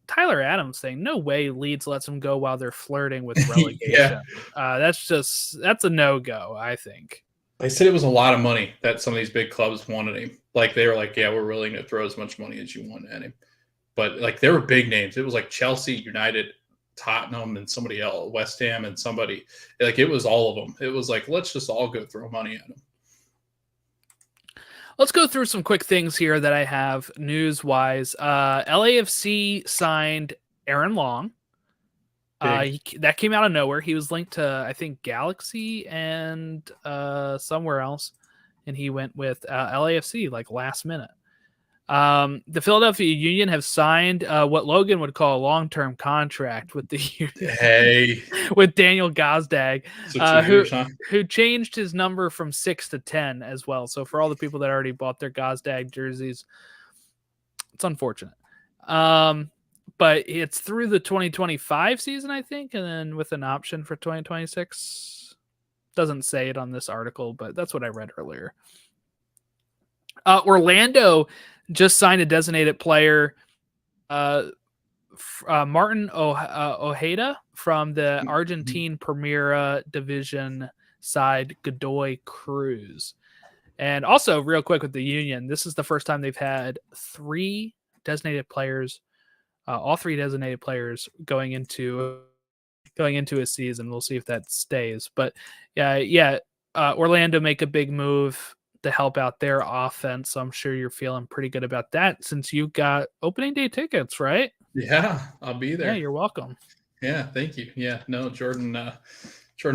Tyler Adams thing, no way Leeds lets him go while they're flirting with relegation. That's a no-go, I think. They said it was a lot of money that some of these big clubs wanted him. Like they were like, yeah, we're willing to throw as much money as you want at him. But like there were big names. It was like Chelsea, United, Tottenham, and somebody else, West Ham, and somebody. Like it was all of them. It was like, let's just all go throw money at him. Let's go through some quick things here that I have news-wise. LAFC signed Aaron Long. That came out of nowhere. He was linked to, I think, Galaxy and somewhere else, and he went with LAFC like last minute. The Philadelphia Union have signed what Logan would call a long-term contract with the Union. With Daniel Gazdag, who changed his number from 6 to 10 as well. So for all the people that already bought their Gazdag jerseys, it's unfortunate. But it's through the 2025 season, I think, and then with an option for 2026. Doesn't say it on this article, but that's what I read earlier. Orlando just signed a designated player, Martin Ojeda from the Argentine Primera Division side Godoy Cruz. And also, real quick with the Union, this is the first time they've had three designated players, all three designated players going into a season. We'll see if that stays. But Orlando make a big move to help out their offense. So I'm sure you're feeling pretty good about that since you got opening day tickets, right? Yeah, I'll be there. Yeah, you're welcome. Yeah, thank you. Yeah, no, Jordan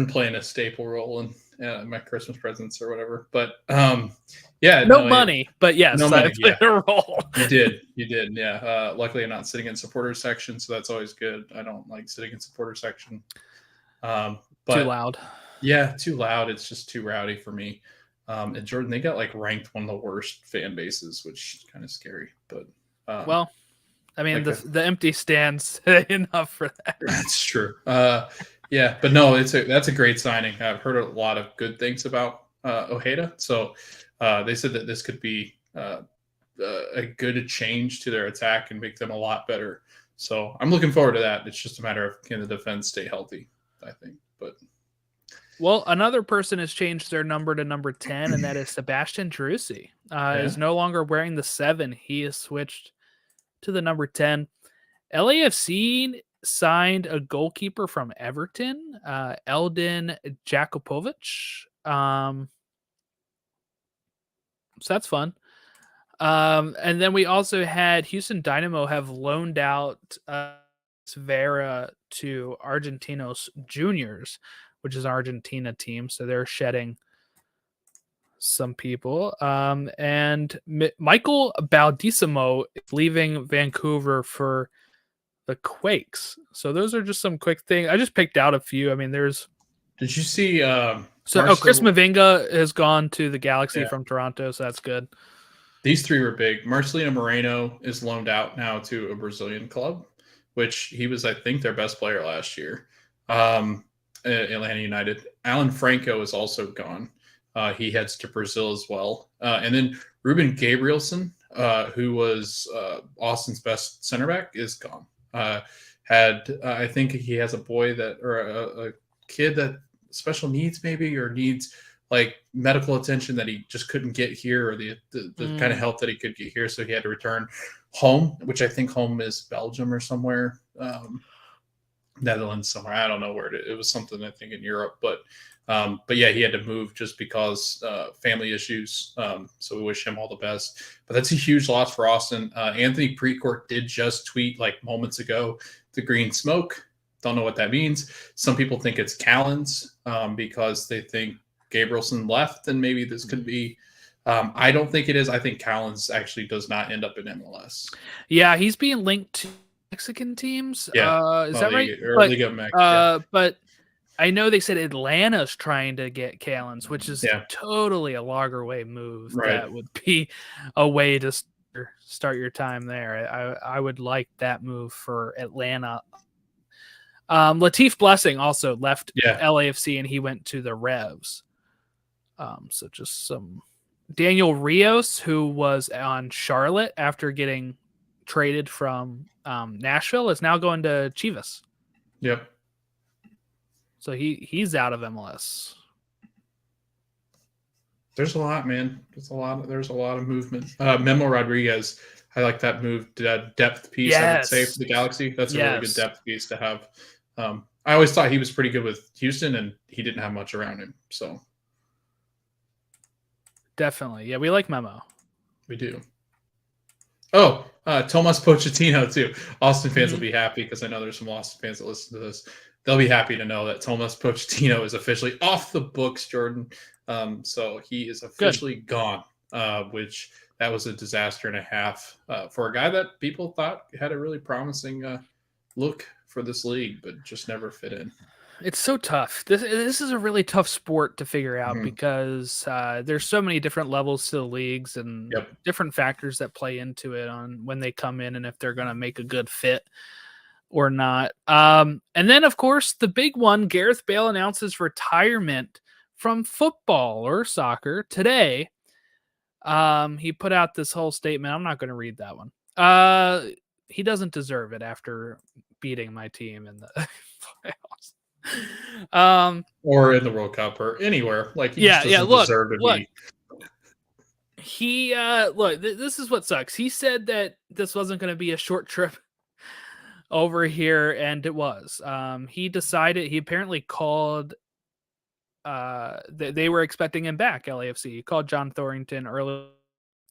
playing a staple role in my Christmas presents or whatever. But no money, but yes, no money, played a role. You did. Yeah. Luckily, I'm not sitting in supporter section, so that's always good. I don't like sitting in supporter section. But too loud. Yeah, too loud. It's just too rowdy for me. And Jordan, they got like ranked one of the worst fan bases, which is kind of scary. But well, I mean, like the empty stands enough for that. That's true. Yeah, but no, that's a great signing. I've heard a lot of good things about Ojeda. So they said that this could be a good change to their attack and make them a lot better. So I'm looking forward to that. It's just a matter of can the defense stay healthy, I think. But well, another person has changed their number to number 10, and that is Sebastian Driussi. Is no longer wearing the 7. He has switched to the number 10. LAFC signed a goalkeeper from Everton, Eldin Jakupovic. So that's fun. And then we also had Houston Dynamo have loaned out Vera to Argentinos Juniors, which is an Argentina team. So they're shedding some people. And Michael Baldissimo is leaving Vancouver for the Quakes. So those are just some quick things. I just picked out a few. I mean, there's... Did you see... Chris Mavinga has gone to the Galaxy from Toronto, so that's good. These three were big. Marcelino Moreno is loaned out now to a Brazilian club, which he was, I think, their best player last year. Atlanta United. Alan Franco is also gone. He heads to Brazil as well. And then Ruben Gabrielson, who was Austin's best center back, is gone. I think he has a boy a kid that special needs maybe, or needs like medical attention that he just couldn't get here, or the kind of help that he could get here. So he had to return home, which I think home is Belgium or somewhere. Netherlands somewhere. I don't know where it was something I think in Europe, but yeah, he had to move just because family issues. So we wish him all the best. But that's a huge loss for Austin. Anthony Precourt did just tweet like moments ago, the green smoke. Don't know what that means. Some people think it's Callens because they think Gabrielson left, and maybe this could be. I don't think it is. I think Callens actually does not end up in MLS. Yeah, he's being linked to Mexican teams. Yeah, is that right? But I know they said Atlanta's trying to get Callens, which is totally a logger-way move. Right. That would be a way to start your time there. I would like that move for Atlanta. Latif Blessing also left LAFC, and he went to the Revs. So just some Daniel Rios, who was on Charlotte after getting traded from Nashville, is now going to Chivas. Yep. So he's out of MLS. There's a lot, man. There's a lot of movement. Memo Rodriguez, I like that move. Depth piece, I would say, for the Galaxy. That's a really good depth piece to have. I always thought he was pretty good with Houston, and he didn't have much around him. So definitely, yeah, we like Memo. We do. Oh, Tomas Pochettino too. Austin fans will be happy because I know there's some Austin fans that listen to this. They'll be happy to know that Tomas Pochettino is officially off the books, Jordan. So he is officially gone, which that was a disaster and a half for a guy that people thought had a really promising look for this league, but just never fit in. It's so tough. This is a really tough sport to figure out because there's so many different levels to the leagues and different factors that play into it on when they come in and if they're going to make a good fit or not. And then, of course, the big one, Gareth Bale announces retirement from football or soccer today. He put out this whole statement. I'm not going to read that one. He doesn't deserve it after beating my team in the playoffs. Or in the World Cup or anywhere. Like he just doesn't deserve to be. He this is what sucks. He said that this wasn't going to be a short trip over here, and it was. He apparently called they were expecting him back, LAFC. He called John Thorrington early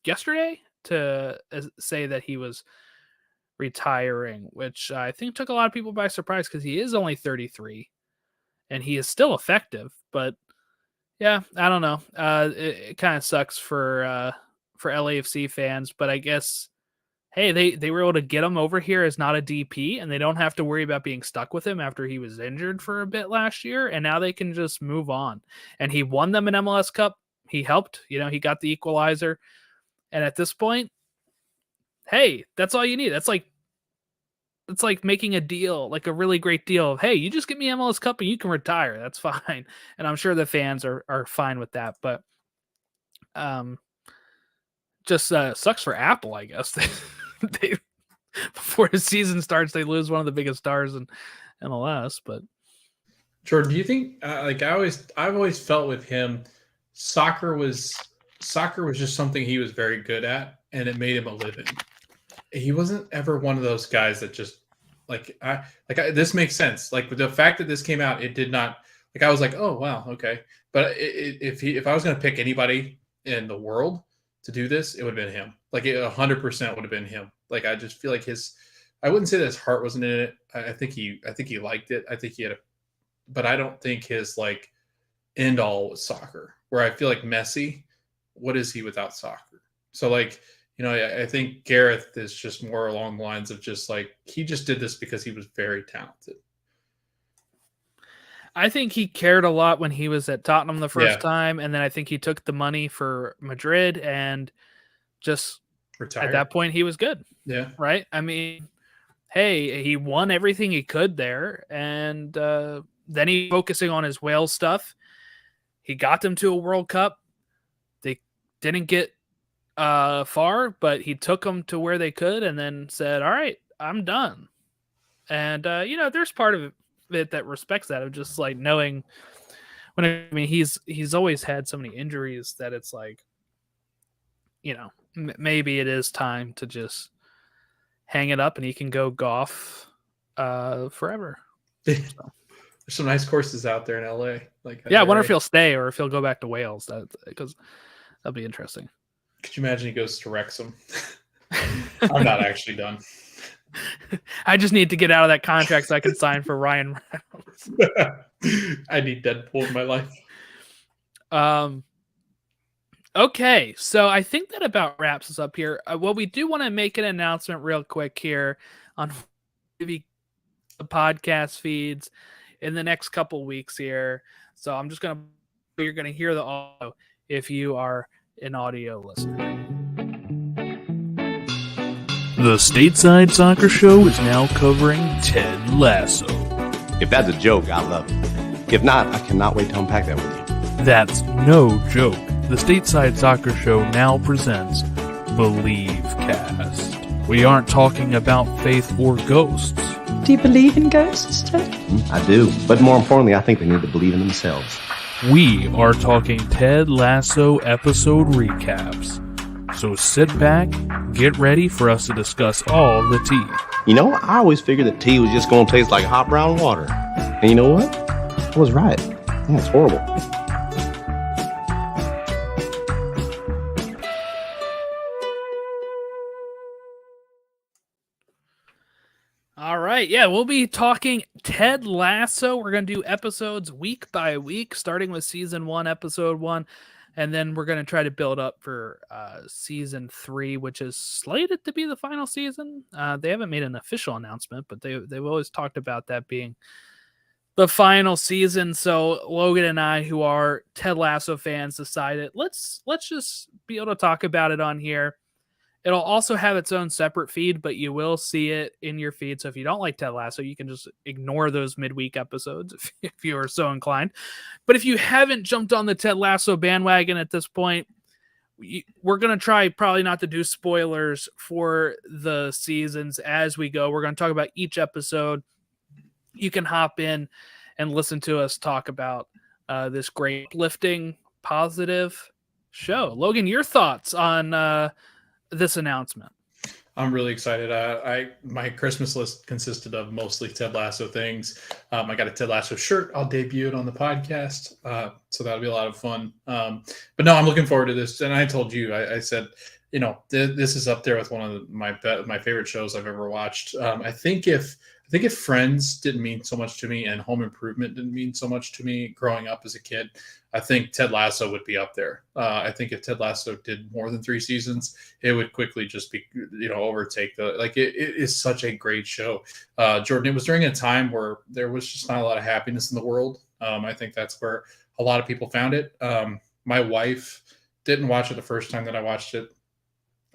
yesterday to say that he was retiring, which I think took a lot of people by surprise because he is only 33 and he is still effective. But yeah, I don't know. It kind of sucks for LAFC fans, but I guess, hey, they were able to get him over here as not a DP, and they don't have to worry about being stuck with him after he was injured for a bit last year, and now they can just move on. And he won them an MLS Cup. He helped. He got the equalizer. And at this point, hey, that's all you need. It's like making a deal, like a really great deal of, hey, you just get me MLS Cup and you can retire. That's fine. And I'm sure the fans are fine with that. But just sucks for Apple, I guess. They before the season starts, they lose one of the biggest stars in MLS. But Jordan, do you think I've always felt with him, soccer was just something he was very good at, and it made him a living. He wasn't ever one of those guys that just this makes sense. Like with the fact that this came out, it did not, like, I was like, oh wow, okay. But if I was going to pick anybody in the world to do this, it would have been him. Like 100% would have been him. Like I just feel like I wouldn't say that his heart wasn't in it. I think he liked it. I think he had but I don't think his like end all was soccer. Where I feel like Messi, what is he without soccer? So like, I think Gareth is just more along the lines of just like, he just did this because he was very talented. I think he cared a lot when he was at Tottenham the first time. And then I think he took the money for Madrid and just retired. At that point, he was good. Yeah. Right. I mean, hey, he won everything he could there. And then he focusing on his Wales stuff. He got them to a World Cup. They didn't get far, but he took them to where they could and then said, all right, I'm done. And, there's part of it that respects that, of just like knowing he's always had so many injuries that it's like, maybe it is time to just hang it up and he can go golf forever. So. There's some nice courses out there in LA. I wonder if he'll stay or if he'll go back to Wales. Because that'll be interesting. Could you imagine he goes to Wrexham? I'm not actually done. I just need to get out of that contract so I can sign for Ryan Reynolds. I need Deadpool in my life. Okay, so I think that about wraps us up here. Well, we do want to make an announcement real quick here on the podcast feeds in the next couple weeks here. So I'm just you're going to hear the audio if you are an audio listener. The Stateside Soccer Show is now covering Ted Lasso. If that's a joke, I love it. If not, I cannot wait to unpack that with you. That's no joke. the Stateside Soccer Show now presents Believe Cast. We aren't talking about faith or ghosts. Do you believe in ghosts, Ted? I do, but more importantly, I think they need to believe in themselves. We are talking Ted Lasso episode recaps. So sit back, get ready for us to discuss all the tea. You know, I always figured that tea was just going to taste like hot brown water. And you know what? I was right. Yeah, it's horrible. All right, yeah, we'll be talking Ted Lasso. We're going to do episodes week by week, starting with season 1, episode 1, and then we're going to try to build up for season 3, which is slated to be the final season. They haven't made an official announcement, but they've always talked about that being the final season. So Logan and I, who are Ted Lasso fans, decided let's just be able to talk about it on here. It'll also have its own separate feed, but you will see it in your feed. So if you don't like Ted Lasso, you can just ignore those midweek episodes if you are so inclined. But if you haven't jumped on the Ted Lasso bandwagon at this point, we're going to try probably not to do spoilers for the seasons as we go. We're going to talk about each episode. You can hop in and listen to us talk about this great, uplifting, positive show. Logan, your thoughts on this announcement? I'm really excited. My Christmas list consisted of mostly Ted Lasso things. I got a Ted Lasso shirt. I'll debut it on the podcast, so that'll be a lot of fun. But no, I'm looking forward to this. And I told you, I said, you know, this is up there with one of my favorite shows I've ever watched. I think if Friends didn't mean so much to me and Home Improvement didn't mean so much to me growing up as a kid, I think Ted Lasso would be up there. I think if Ted Lasso did more than 3 seasons, it would quickly just be, overtake it is such a great show. Jordan, it was during a time where there was just not a lot of happiness in the world. I think that's where a lot of people found it. My wife didn't watch it the first time that I watched it.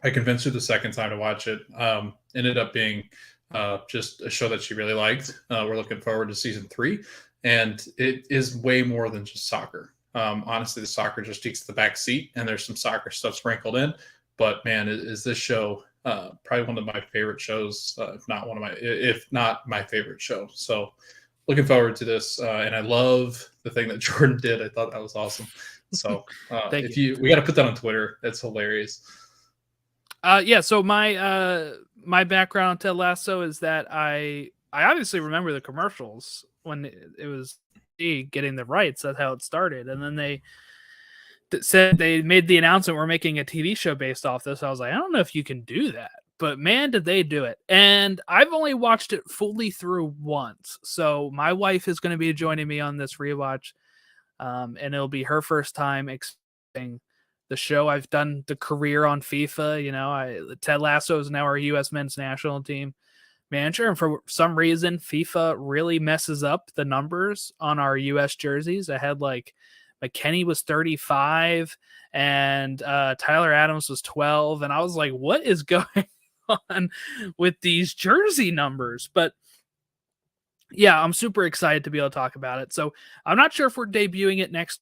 I convinced her the second time to watch it. Ended up being just a show that she really liked. We're looking forward to season 3, and it is way more than just soccer. Honestly, the soccer just takes the back seat, and there's some soccer stuff sprinkled in. But man, is this show probably one of my favorite shows, if not my favorite show. So looking forward to this, and I love the thing that Jordan did. I thought that was awesome. So we got to put that on Twitter. That's hilarious. So my background on Ted Lasso is that I obviously remember the commercials when it was getting the rights. That's how it started. And then they said they made the announcement we're making a TV show based off this. I was like, I don't know if you can do that, but man, did they do it. And I've only watched it fully through once. So my wife is going to be joining me on this rewatch. And it'll be her first time experiencing the show. I've done the career on FIFA. Ted Lasso is now our U.S. men's national team manager, and for some reason FIFA really messes up the numbers on our US jerseys. I had like McKennie was 35 and Tyler Adams was 12, and I was like, what is going on with these jersey numbers? But yeah, I'm super excited to be able to talk about it. So I'm not sure if we're debuting it next.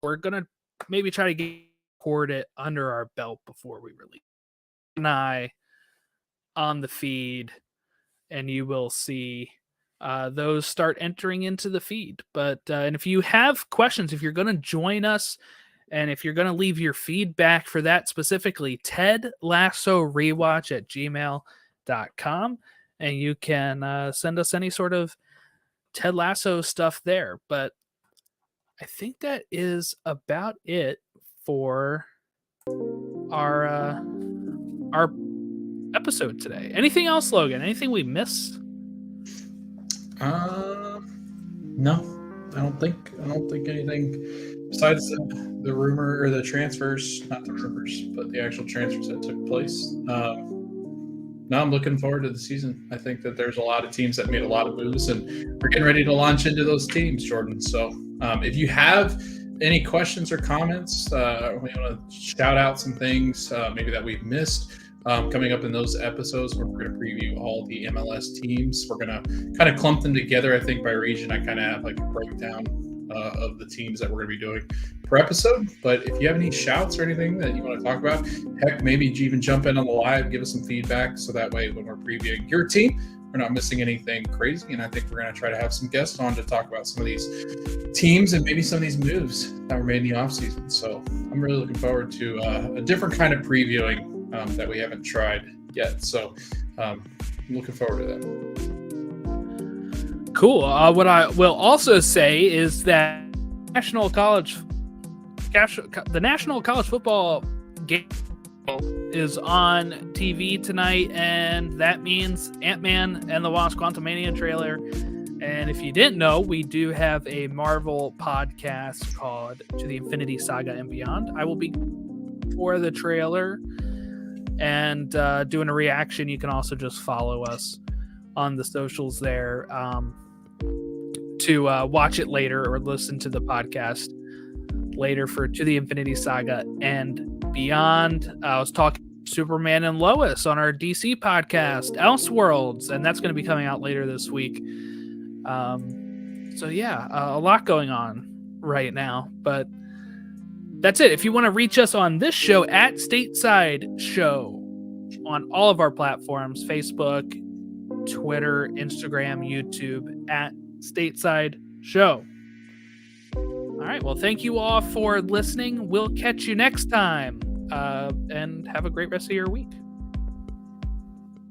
We're gonna maybe try to record it under our belt before we release an eye on the feed, and you will see those start entering into the feed. But and if you have questions, if you're going to join us, and if you're going to leave your feedback for that specifically, Ted Lasso Rewatch at gmail.com, and you can send us any sort of Ted Lasso stuff there. But I think that is about it for our episode today. Anything else, Logan? Anything we missed? No, I don't think anything besides the rumor or the transfers, not the rumors, but the actual transfers that took place. No, I'm looking forward to the season. I think that there's a lot of teams that made a lot of moves, and we're getting ready to launch into those teams, Jordan. So if you have any questions or comments, we want to shout out some things maybe that we've missed coming up in those episodes where we're going to preview all the MLS teams. We're going to kind of clump them together, I think, by region. I kind of have like a breakdown of the teams that we're going to be doing per episode. But if you have any shouts or anything that you want to talk about, heck, maybe even jump in on the live, give us some feedback, so that way when we're previewing your team, we're not missing anything crazy. And I think we're going to try to have some guests on to talk about some of these teams and maybe some of these moves that were made in the offseason. So I'm really looking forward to a different kind of previewing that we haven't tried yet. So I'm looking forward to that. Cool. What I will also say is that the National College Football game is on TV tonight, and that means Ant-Man and the Wasp: Quantumania trailer. And if you didn't know, we do have a Marvel podcast called To the Infinity Saga and Beyond. I will be for the trailer and doing a reaction. You can also just follow us on the socials there to watch it later or listen to the podcast later for To the Infinity Saga and Beyond. I was talking to Superman and Lois on our DC podcast, Elseworlds, and that's going to be coming out later this week. So yeah, a lot going on right now, but that's it. If you want to reach us on this show at Stateside Show on all of our platforms, Facebook, Twitter, Instagram, YouTube, at Stateside Show. All right. Well, thank you all for listening. We'll catch you next time, and have a great rest of your week.